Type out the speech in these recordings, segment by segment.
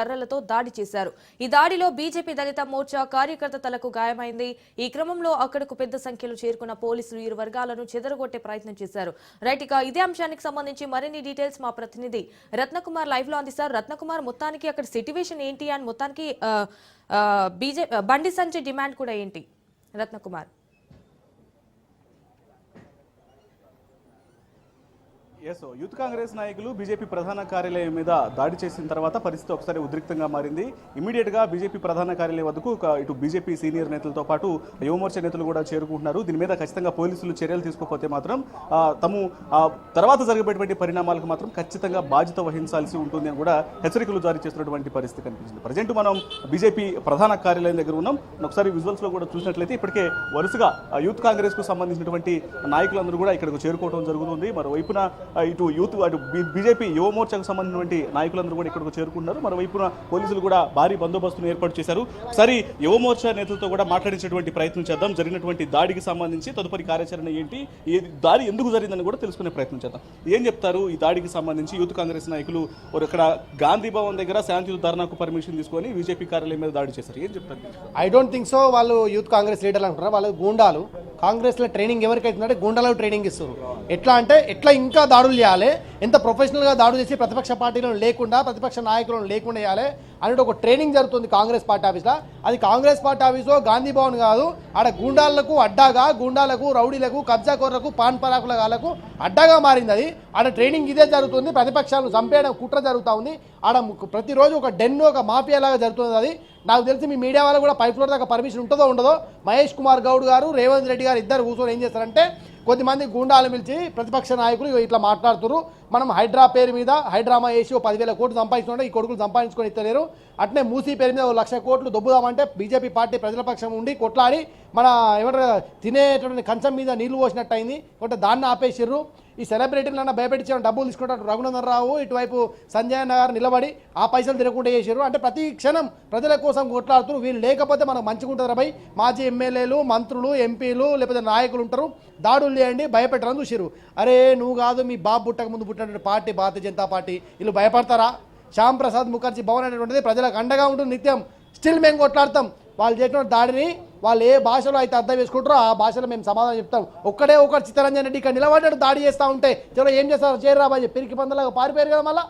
కర్రలతో దాడి చేశారు. ఈ దాడిలో బీజేపీ దళిత మోర్చా కార్యకర్త తలకు గాయమైంది. ఈ క్రమంలో అక్కడకు పెద్ద సంఖ్యలో చేరుకున్న పోలీసులు ఇరు వర్గాలను చెదరగొట్టే ప్రయత్నం చేశారు. రైట్, ఇక ఇదే అంశానికి సంబంధించి మరిన్ని డీటెయిల్స్ మా ప్రతినిధి రత్నకుమార్ లైవ్ లో అందిస్తారు. రత్నకుమార్, మొత్తానికి అక్కడ సిట్యువేషన్ ఏంటి అండ్ మొత్తానికి బండి సంజయ్ డిమాండ్ కూడా ఏంటి? రత్నకుమార్. యూత్ కాంగ్రెస్ నాయకులు బీజేపీ ప్రధాన కార్యాలయం మీద దాడి చేసిన తర్వాత పరిస్థితి ఒకసారి ఉద్రిక్తంగా మారింది. ఇమీడియట్ గా బీజేపీ ప్రధాన కార్యాలయం వద్దకు ఇటు బీజేపీ సీనియర్ నేతలతో పాటు యువమోర్చా నేతలు కూడా చేరుకుంటున్నారు. దీని మీద ఖచ్చితంగా పోలీసులు చర్యలు తీసుకోకపోతే మాత్రం తాము తర్వాత జరిగేటువంటి పరిణామాలకు మాత్రం ఖచ్చితంగా బాధ్యత వహించాల్సి ఉంటుంది అని కూడా హెచ్చరికలు జారీ చేస్తున్నటువంటి పరిస్థితి కనిపించింది. ప్రజెంట్ మనం బీజేపీ ప్రధాన కార్యాలయం దగ్గర ఉన్నాం. ఒకసారి విజువల్స్ లో కూడా చూసినట్లయితే ఇప్పటికే వరుసగా యూత్ కాంగ్రెస్ కు సంబంధించినటువంటి నాయకులందరూ కూడా ఇక్కడికి చేరుకోవడం జరుగుతుంది. మరోవైపున ఇటు యూత్ అటు బీజేపీ యువమోర్చాకు సంబంధించినటువంటి నాయకులందరూ కూడా ఇక్కడికి చేరుకుంటున్నారు. మరోవైపున పోలీసులు కూడా భారీ బందోబస్తును ఏర్పాటు చేశారు. ఒకసారి యువమోర్చా నేతలతో కూడా మాట్లాడించేటువంటి ప్రయత్నం చేద్దాం. జరిగినటువంటి దాడికి సంబంధించి తదుపరి కార్యాచరణ ఏంటి, ఈ దాడి ఎందుకు జరిగిందని కూడా తెలుసుకునే ప్రయత్నం చేద్దాం. ఏం చెప్తారు ఈ దాడికి సంబంధించి? యూత్ కాంగ్రెస్ నాయకులు ఇక్కడ గాంధీ భవన్ దగ్గర శాంతియుత ధర్నాకు పర్మిషన్ తీసుకొని బీజేపీ కార్యాలయం మీద దాడి చేశారు. ఏం చెప్తారు? I don't think so. వాళ్ళు యూత్ కాంగ్రెస్ లీడర్లు అంటున్నారు, వాళ్ళు గూండాలు. కాంగ్రెస్లో ట్రైనింగ్ ఎవరికి అవుతుందంటే గూండాలకు ట్రైనింగ్ ఇస్తారు. ఎట్లా అంటే ఎట్లా ఇంకా దాడులు చేయాలి, ఎంత ప్రొఫెషనల్గా దాడులు చేసి ప్రతిపక్ష పార్టీలను లేకుండా ప్రతిపక్ష నాయకులను లేకుండా చేయాలి అనేది ఒక ట్రైనింగ్ జరుగుతుంది కాంగ్రెస్ పార్టీ ఆఫీస్లో. అది కాంగ్రెస్ పార్టీ ఆఫీసో గాంధీ భవన్ కాదు. ఆడ గూండాలకు అడ్డాగా, గూండాలకు, రౌడీలకు, కబ్జాకోర్లకు, పాన్ పరాకులకు అడ్డాగా మారింది. అది ఆడ ట్రైనింగ్ ఇదే జరుగుతుంది. ప్రతిపక్షాలను చంపేయడం కుట్ర జరుగుతూ ఉంది. ఆడ ప్రతిరోజు ఒక డెన్ను, ఒక మాఫియా లాగా జరుగుతుంది. అది నాకు తెలిసి మీ మీడియా వాళ్ళు కూడా పై ఫ్లోర్ దాకా పర్మిషన్ ఉంటుందో ఉండదో. మహేష్ కుమార్ గౌడ్ గారు, రేవంత్ రెడ్డి గారు ఇద్దరు కూర్చొని ఏం చేస్తారంటే కొద్దిమంది గూండాలు పిలిచి ప్రతిపక్ష నాయకులు ఇట్లా మాట్లాడుతున్నారు, మనం హైడ్రా పేరు మీద హైడ్రామా వేసి 10,000 కోట్లు సంపాదించుకుంటే ఈ కొడుకులు సంపాదించుకొని ఇస్తలేరు, అట్నే మూసీ పేరు మీద 1,00,000 కోట్లు దొబ్బుదామంటే బీజేపీ పార్టీ ప్రజల పక్షం ఉండి కొట్లాడి మన ఏమంటారు తినేటువంటి కంచం మీద నీళ్లు పోసినట్టు అయింది. కాబట్టి దాన్ని ఆపేసిర్రు. ఈ సెలబ్రిటీలన్నా భయపెట్టించే డబ్బులు తీసుకుంటారు. రఘునందన్ రావు ఇటువైపు సంజయ్ నగర్ నిలబడి ఆ పైసలు తినకుండా చేసారు. అంటే ప్రతి క్షణం ప్రజల కోసం కొట్లాడుతున్నారు. వీళ్ళు లేకపోతే మనకు మంచిగా ఉంటుంది భయ్. మాజీ ఎమ్మెల్యేలు, మంత్రులు, ఎంపీలు లేకపోతే నాయకులు ఉంటారు, దాడులు చేయండి భయపెట్టరని చూసిరు. అరే నువ్వు కాదు, మీ బాబు పుట్టక ముందు పుట్టినటువంటి పార్టీ భారతీయ జనతా పార్టీ, వీళ్ళు భయపడతారా? శ్యామ్ ప్రసాద్ ముఖర్జీ భవన్ అనేటువంటిది ప్రజలకు అండగా ఉంటుంది నిత్యం. స్టిల్ మేము కొట్లాడతాం. వాళ్ళు చేసిన దాడిని వాళ్ళు ఏ భాషలో అయితే అర్థం చేసుకుంటారో ఆ భాషలో మేము సమాధానం చెప్తాం. ఒక్కడే ఒకరు చిత్తరంజన్ రెడ్డి ఇక్కడ నిలబడ్డాడు దాడి చేస్తూ ఉంటే చలో ఏం చేస్తారు చేయరాబాజీ పిరికి పందలాగా పారిపోయారు కదా. మళ్ళీ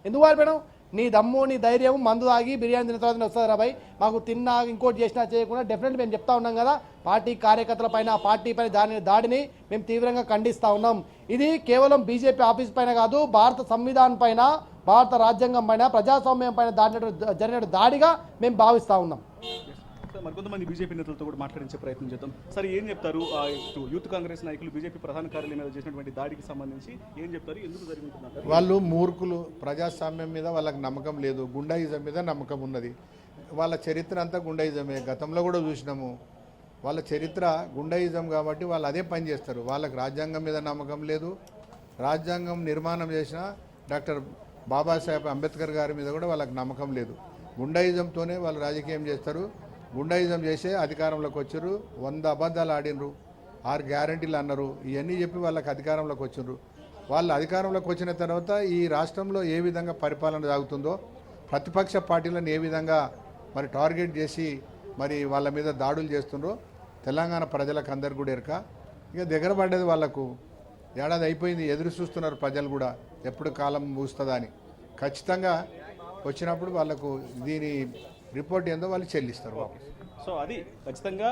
ఎందుకు పారిపోయాం? నీ దమ్ము, నీ ధైర్యం, మందు తాగి బిర్యానీ తిన్న తర్వాత వస్తుంది రాబాయ్. మాకు తిన్నా ఇంకోటి చేసినా చేయకుండా డెఫినెట్లీ మేము చెప్తా ఉన్నాం కదా. పార్టీ కార్యకర్తల పైన, పార్టీ పైన దాడిని మేము తీవ్రంగా ఖండిస్తూ ఉన్నాం. ఇది కేవలం బీజేపీ ఆఫీస్ పైన కాదు, భారత సంవిధానం పైన, భారత రాజ్యాంగం పైన, ప్రజాస్వామ్యం పైన జరిగిన దాడిగా మేము భావిస్తూ ఉన్నాం. మరికొంతమంది బీజేపీ నేతలతో కూడా మాట్లాడించే ప్రయత్నం చేద్దాం. సరే ఏం చెప్తారు యూత్ కాంగ్రెస్ నాయకులు బీజేపీ ప్రధాన కార్యాలయం మీద చేసినటువంటి దాడికి సంబంధించి ఏం చెప్తారు, ఎందుకు జరిగింది? వాళ్ళు మూర్ఖులు, ప్రజాస్వామ్యం మీద వాళ్ళకి నమ్మకం లేదు, గుండాయిజం మీద నమ్మకం ఉన్నది. వాళ్ళ చరిత్ర అంతా గుండాయిజమే. గతంలో కూడా చూసినాము వాళ్ళ చరిత్ర గుండాయిజం కాబట్టి వాళ్ళు అదే పని చేస్తారు. వాళ్ళకి రాజ్యాంగం మీద నమ్మకం లేదు. రాజ్యాంగం నిర్మాణం చేసిన డాక్టర్ బాబాసాహెబ్ అంబేద్కర్ గారి మీద కూడా వాళ్ళకి నమ్మకం లేదు. గుండాయిజంతోనే వాళ్ళు రాజకీయం చేస్తారు. గుండాయిజం చేసే అధికారంలోకి వచ్చారు. 100 అబద్ధాలు ఆడినరు, 6 గ్యారంటీలు అన్నారు. ఇవన్నీ చెప్పి వాళ్ళకి అధికారంలోకి వచ్చిండ్రు. వాళ్ళు అధికారంలోకి వచ్చిన తర్వాత ఈ రాష్ట్రంలో ఏ విధంగా పరిపాలన సాగుతుందో, ప్రతిపక్ష పార్టీలను ఏ విధంగా మరి టార్గెట్ చేసి మరి వాళ్ళ మీద దాడులు చేస్తుండ్రో తెలంగాణ ప్రజలకు అందరు కూడా ఎరక. ఇక దగ్గర పడ్డది వాళ్ళకు. ఏడాది అయిపోయింది, ఎదురు చూస్తున్నారు ప్రజలు కూడా ఎప్పుడు కాలం ముగుస్తుందా అని. ఖచ్చితంగా వచ్చినప్పుడు వాళ్ళకు దీని రిపోర్ట్ ఏందో వాళ్ళు చెల్లిస్తారు. సో అది ఖచ్చితంగా